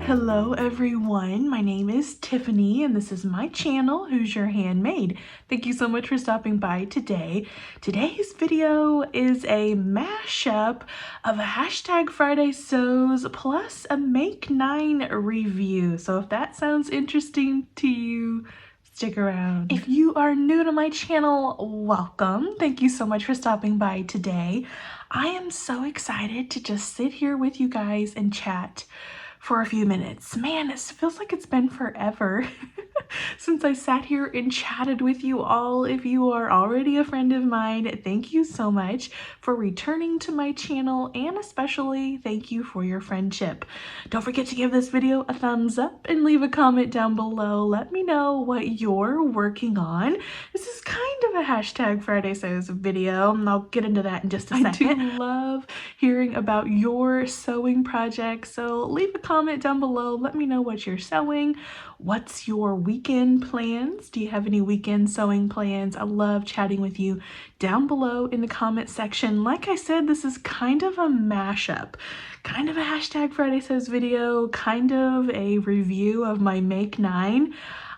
Hello everyone, my name is Tiffany and this is my channel, Who's Your Handmade. Thank you so much for stopping by today. Today's video is a mashup of a hashtag Friday Sews plus a Make 9 review. So if that sounds interesting to you, stick around. If you are new to my channel, welcome. Thank you so much for stopping by today. I am so excited to just sit here with you guys and chat for a few minutes. Man, it feels like it's been forever since I sat here and chatted with you all. If you are already a friend of mine, thank you so much for returning to my channel, and especially thank you for your friendship. Don't forget to give this video a thumbs up and leave a comment down below. Let me know what you're working on. This is kind of a hashtag Friday Sews video, and I'll get into that in just a second. I do love hearing about your sewing projects, so leave a comment down below. Let me know what you're sewing. What's your weekend plans? Do you have any weekend sewing plans? I love chatting with you down below in the comment section. Like I said, this is kind of a mashup, kind of a hashtag Friday Sews video, kind of a review of my Make 9.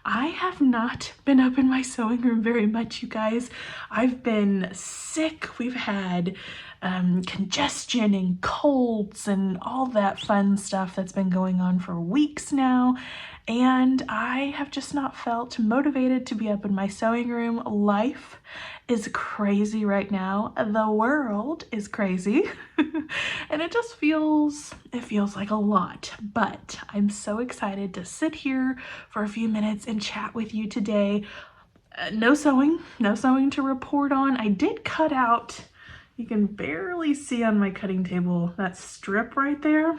I have not been up in my sewing room very much, you guys. I've been sick. We've had congestion and colds and all that fun stuff that's been going on for weeks now. And I have just not felt motivated to be up in my sewing room. Life is crazy right now. The world is crazy. And it just feels like a lot. But I'm so excited to sit here for a few minutes and chat with you today. No sewing to report on. I did cut out, you can barely see on my cutting table, that strip right there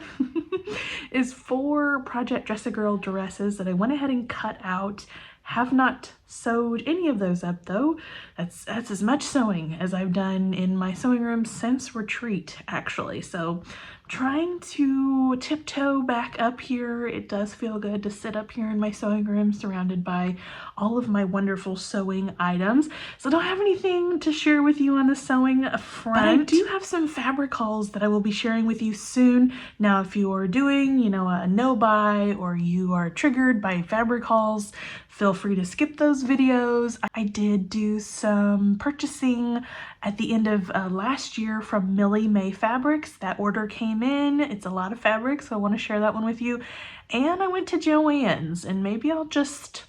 is 4 Project Dress-A-Girl dresses that I went ahead and cut out. Have not sewed any of those up though. That's as much sewing as I've done in my sewing room since retreat, actually. So trying to tiptoe back up here. It does feel good to sit up here in my sewing room surrounded by all of my wonderful sewing items. So I don't have anything to share with you on the sewing front, but I do have some fabric hauls that I will be sharing with you soon. Now, if you are doing, a no buy, or you are triggered by fabric hauls, feel free to skip those videos. I did do some purchasing at the end of last year from Millie May Fabrics. That order came in. It's a lot of fabric, so I want to share that one with you. And I went to Joann's, and maybe I'll just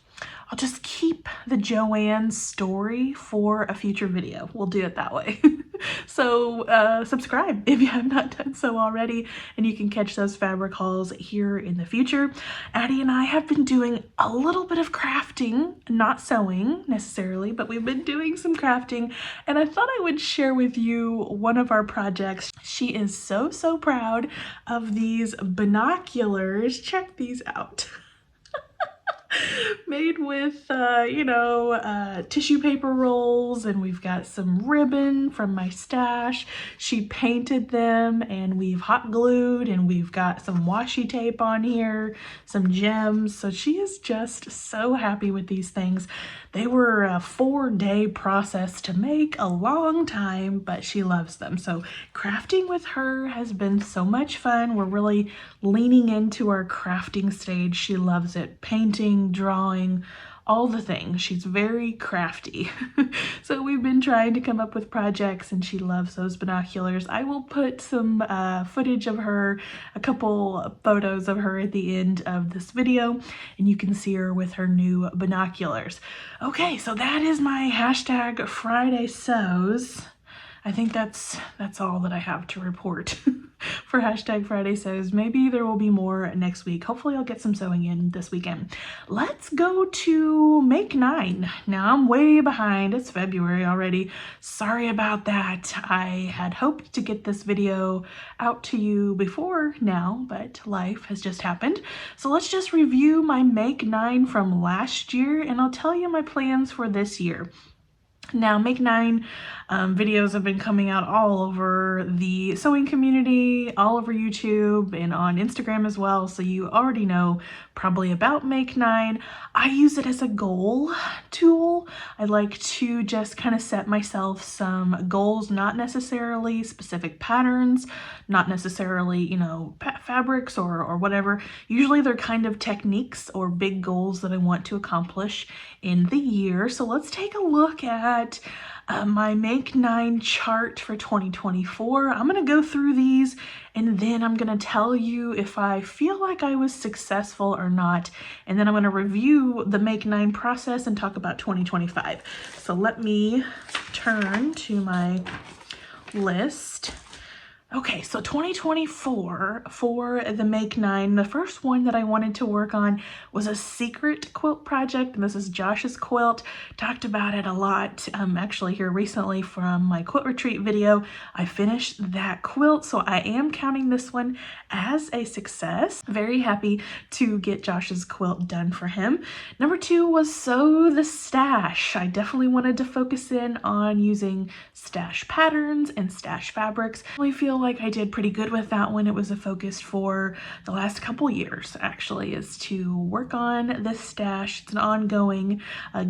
keep the Joann story for a future video. We'll do it that way. So subscribe if you have not done so already, and you can catch those fabric hauls here in the future. Addie and I have been doing a little bit of crafting, not sewing necessarily, but we've been doing some crafting, and I thought I would share with you one of our projects. She is so proud of these binoculars. Check these out. Made with, tissue paper rolls, and we've got some ribbon from my stash. She painted them, and we've hot glued, and we've got some washi tape on here, some gems. So she is just so happy with these things. They were a 4-day process to make, a long time, but she loves them. So crafting with her has been so much fun. We're really leaning into our crafting stage. She loves it. Painting, drawing, all the things. She's very crafty. So we've been trying to come up with projects, and she loves those binoculars. I will put some footage of her, a couple photos of her at the end of this video, and you can see her with her new binoculars. Okay, so that is my hashtag Friday Sews. I think that's all that I have to report for hashtag Friday Sews. Maybe there will be more next week. Hopefully I'll get some sewing in this weekend. Let's go to Make 9. Now I'm way behind. It's February already. Sorry about that. I had hoped to get this video out to you before now, but life has just happened. So let's just review my Make 9 from last year, and I'll tell you my plans for this year. Now, Make 9 videos have been coming out all over the sewing community, all over YouTube, and on Instagram as well, so you already know probably about Make 9. I use it as a goal tool. I like to just kind of set myself some goals, not necessarily specific patterns, not necessarily, you know, fabrics or whatever. Usually they're kind of techniques or big goals that I want to accomplish in the year. So let's take a look at my Make 9 chart for 2024. I'm going to go through these and then I'm going to tell you if I feel like I was successful or not. And then I'm going to review the Make 9 process and talk about 2025. So let me turn to my list. Okay, so 2024 for the Make 9, the first one that I wanted to work on was a secret quilt project, and this is Josh's quilt. Talked about it a lot, actually here recently from my quilt retreat video. I finished that quilt, so I am counting this one as a success. Very happy to get Josh's quilt done for him. Number 2 was Sew the Stash. I definitely wanted to focus in on using stash patterns and stash fabrics. I really feel like I did pretty good with that one. It was a focus for the last couple years, actually, is to work on this stash. It's an ongoing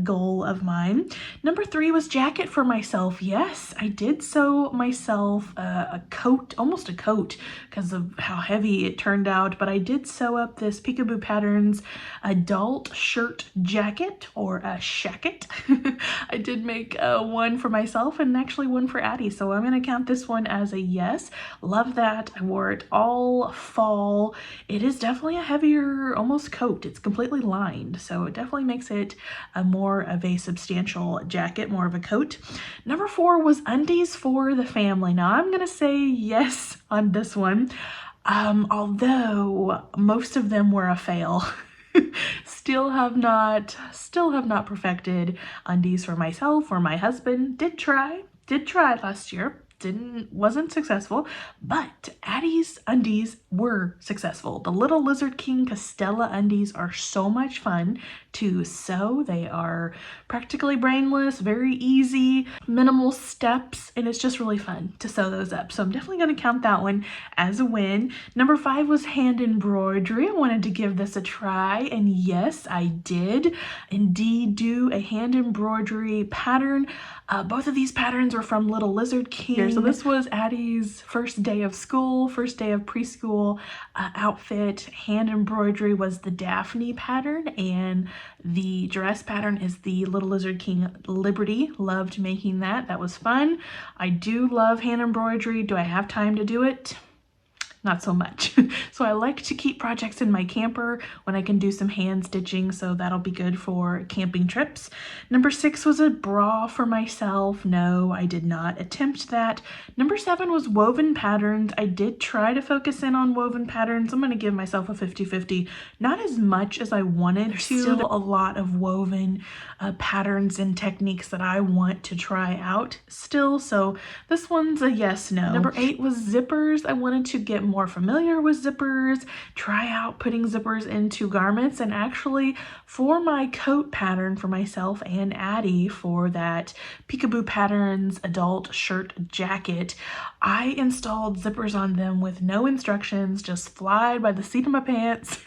goal of mine. Number 3 was jacket for myself. Yes, I did sew myself a coat, almost a coat, because of how heavy it turned out, but I did sew up this Peekaboo Patterns adult shirt jacket, or a shacket. I did make one for myself and actually one for Addie, so I'm going to count this one as a yes. Love that. I wore it all fall. It is definitely a heavier, almost coat. It's completely lined, so it definitely makes it more of a substantial jacket, more of a coat. Number 4 was undies for the family. Now I'm going to say yes on this one, although most of them were a fail. Still have not perfected undies for myself or my husband. Did try last year. Wasn't successful, but Addie's undies were successful. The Little Lizard King Costella undies are so much fun to sew. They are practically brainless, very easy, minimal steps, and it's just really fun to sew those up. So I'm definitely going to count that one as a win. Number 5 was hand embroidery. I wanted to give this a try, and yes, I did indeed do a hand embroidery pattern. Both of these patterns were from Little Lizard King. So this was Addie's first day of school, first day of preschool outfit. Hand embroidery was the Daphne pattern, and the dress pattern is the Little Lizard King Liberty. Loved making that. That was fun. I do love hand embroidery. Do I have time to do it? Not so much. So I like to keep projects in my camper when I can do some hand stitching, so that'll be good for camping trips. Number 6 was a bra for myself. No, I did not attempt that. Number 7 was woven patterns. I did try to focus in on woven patterns. I'm going to give myself a 50-50. Not as much as I wanted to. Still a lot of woven patterns and techniques that I want to try out still, so this one's a yes, no. Number 8 was zippers. I wanted to get more familiar with zippers, try out putting zippers into garments, and actually for my coat pattern for myself and Addie for that Peekaboo Patterns adult shirt jacket, I installed zippers on them with no instructions, just flied by the seat of my pants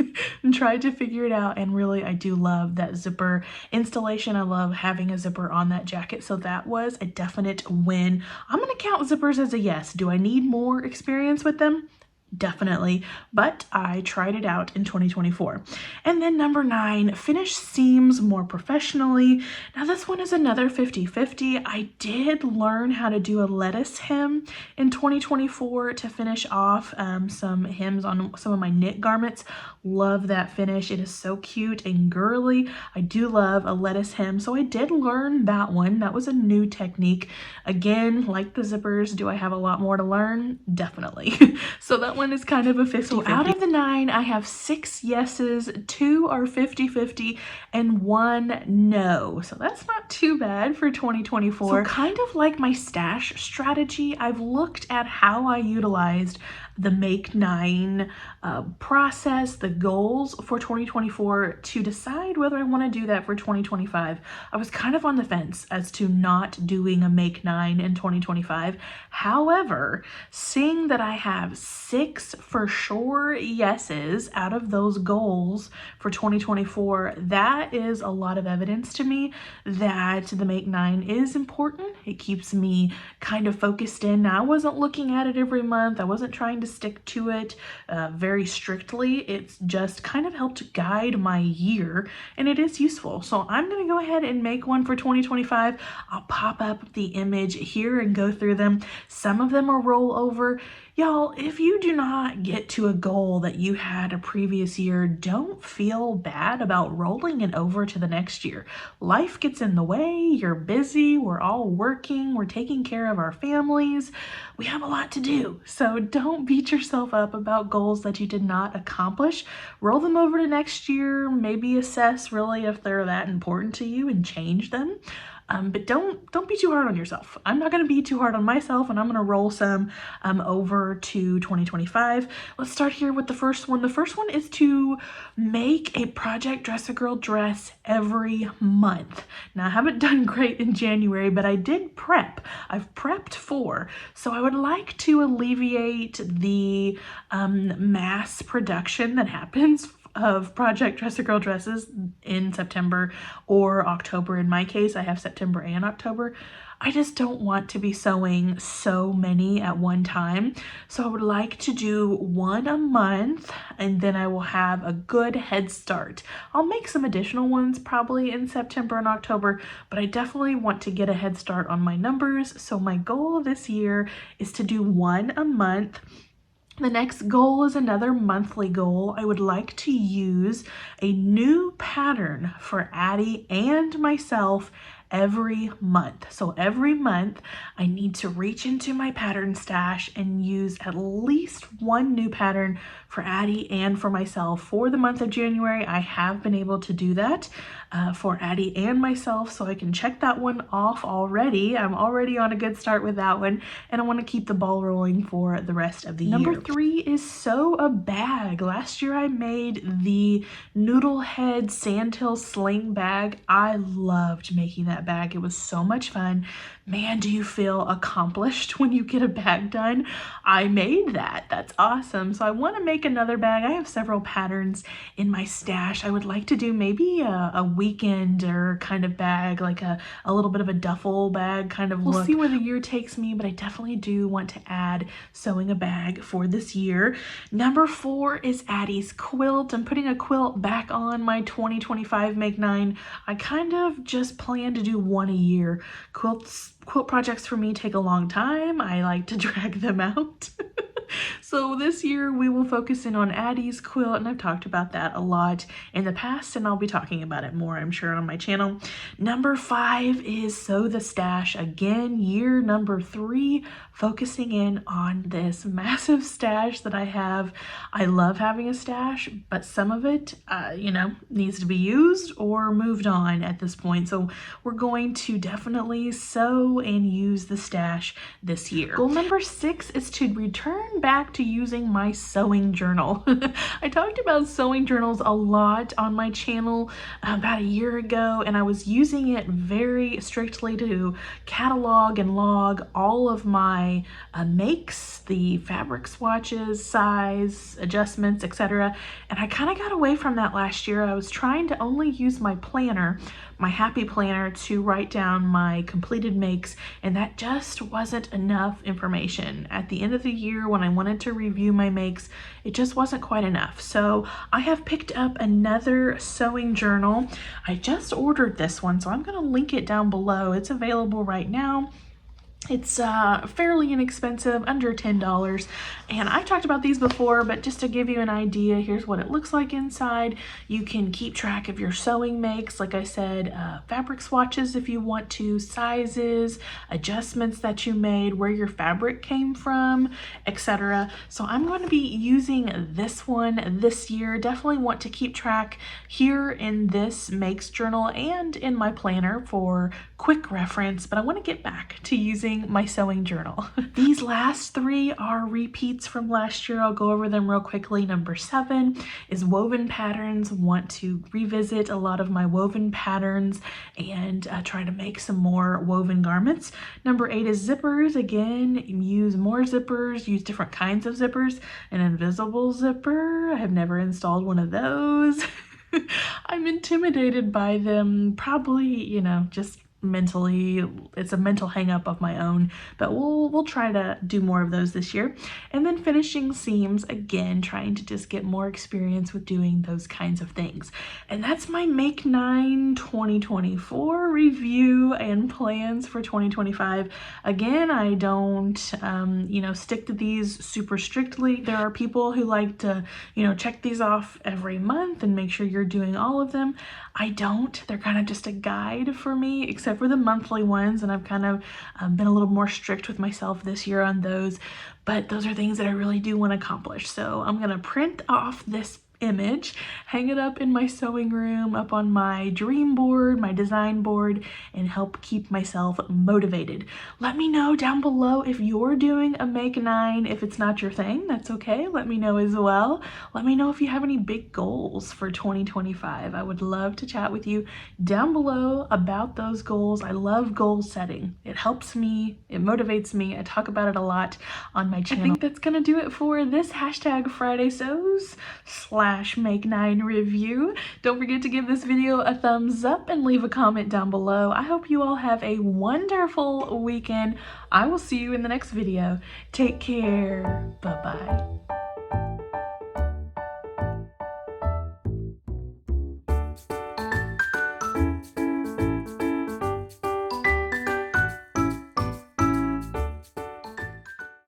and tried to figure it out, and really I do love that zipper installation. I love having a zipper on that jacket, so that was a definite win. I'm going to count zippers as a yes. Do I need more experience with them? Definitely, but I tried it out in 2024. And then number 9, finish seams more professionally. Now this one is another 50-50. I did learn how to do a lettuce hem in 2024 to finish off some hems on some of my knit garments. Love that finish. It is so cute and girly. I do love a lettuce hem, so I did learn that one. That was a new technique. Again, like the zippers, do I have a lot more to learn? Definitely. So that one one is kind of a 50-50. So out of the 9, I have 6 yeses, 2 are 50-50, and 1 no. So that's not too bad for 2024. So kind of like my stash strategy, I've looked at how I utilized the Make 9 process, the goals for 2024 to decide whether I want to do that for 2025. I was kind of on the fence as to not doing a Make 9 in 2025. However, seeing that I have 6 for sure yeses out of those goals for 2024, that is a lot of evidence to me that the Make 9 is important. It keeps me kind of focused in. Now, I wasn't looking at it every month. I wasn't trying to stick to it very strictly. It's just kind of helped guide my year, and it is useful. So I'm going to go ahead and make one for 2025. I'll pop up the image here and go through them. Some of them are rollover. Y'all, if you do not get to a goal that you had a previous year, don't feel bad about rolling it over to the next year. Life gets in the way, you're busy, we're all working, we're taking care of our families. We have a lot to do. So don't beat yourself up about goals that you did not accomplish. Roll them over to next year, maybe assess really if they're that important to you and change them. But don't be too hard on yourself. I'm not going to be too hard on myself, and I'm going to roll some over to 2025. Let's start here with the first one. The first one is to make a project dress-a-girl dress every month. Now, I haven't done great in January, but I did prep. I've prepped 4. So I would like to alleviate the mass production that happens of project dress-a-girl dresses in September or October. In my case, I have September and October. I just don't want to be sewing so many at one time. So I would like to do 1 a month, and then I will have a good head start. I'll make some additional ones probably in September and October, but I definitely want to get a head start on my numbers. So my goal this year is to do 1 a month. The next goal is another monthly goal. I would like to use a new pattern for Addie and myself every month. So every month I need to reach into my pattern stash and use at least 1 new pattern for Addie and for myself. For the month of January, I have been able to do that for Addie and myself, so I can check that one off already. I'm already on a good start with that one, and I want to keep the ball rolling for the rest of the year. Number 3 is sew a bag. Last year I made the noodle head sandhill sling bag. I loved making that bag. It was so much fun. Man, do you feel accomplished when you get a bag done? I made that. That's awesome. So I want to make another bag. I have several patterns in my stash. I would like to do maybe a weekend or kind of bag, like a little bit of a duffel bag kind of look. We'll see where the year takes me, but I definitely do want to add sewing a bag for this year. Number 4 is Addie's quilt. I'm putting a quilt back on my 2025 Make 9. I kind of just plan to do 1 a year. Quilt projects for me take a long time. I like to drag them out. So this year we will focus in on Addie's quilt, and I've talked about that a lot in the past, and I'll be talking about it more, I'm sure, on my channel. Number 5 is Sew the Stash. Again, year number 3, focusing in on this massive stash that I have. I love having a stash, but some of it, needs to be used or moved on at this point. So we're going to definitely sew and use the stash this year. Goal number 6 is to return back to using my sewing journal. I talked about sewing journals a lot on my channel about a year ago, and I was using it very strictly to catalog and log all of my makes, the fabric swatches, size, adjustments, etc. And I kind of got away from that last year. I was trying to only use my planner, my happy planner, to write down my completed makes, and that just wasn't enough information. At the end of the year, when I wanted to review my makes, it just wasn't quite enough. So I have picked up another sewing journal. I just ordered this one, so I'm going to link it down below. It's available right now. It's fairly inexpensive, under $10. And I've talked about these before, but just to give you an idea, here's what it looks like inside. You can keep track of your sewing makes, like I said, fabric swatches if you want to, sizes, adjustments that you made, where your fabric came from, etc. So I'm going to be using this one this year. Definitely want to keep track here in this makes journal and in my planner for quick reference, but I want to get back to using my sewing journal. These last three are repeats from last year. I'll go over them real quickly. Number 7 is woven patterns. Want to revisit a lot of my woven patterns and try to make some more woven garments. Number 8 is zippers. Again, use more zippers, use different kinds of zippers. An invisible zipper. I have never installed one of those. I'm intimidated by them, probably, you know, just mentally. It's a mental hang up of my own, but we'll try to do more of those this year. And then finishing seams, again, trying to just get more experience with doing those kinds of things. And that's my Make 9 2024 review and plans for 2025. Again, I don't you know, stick to these super strictly. There are people who like to, you know, check these off every month and make sure you're doing all of them. I don't. They're kind of just a guide for me, except for the monthly ones, and I've kind of been a little more strict with myself this year on those, but those are things that I really do want to accomplish. So I'm gonna print off this image, hang it up in my sewing room, up on my dream board, my design board, and help keep myself motivated. Let me know down below if you're doing a Make 9. If it's not your thing, that's okay. Let me know as well. Let me know if you have any big goals for 2025. I would love to chat with you down below about those goals. I love goal setting. It helps me, it motivates me. I talk about it a lot on my channel. I think that's gonna do it for this hashtag Friday Sews / Make 9 review. Don't forget to give this video a thumbs up and leave a comment down below. I hope you all have a wonderful weekend. I will see you in the next video. Take care. Bye-bye.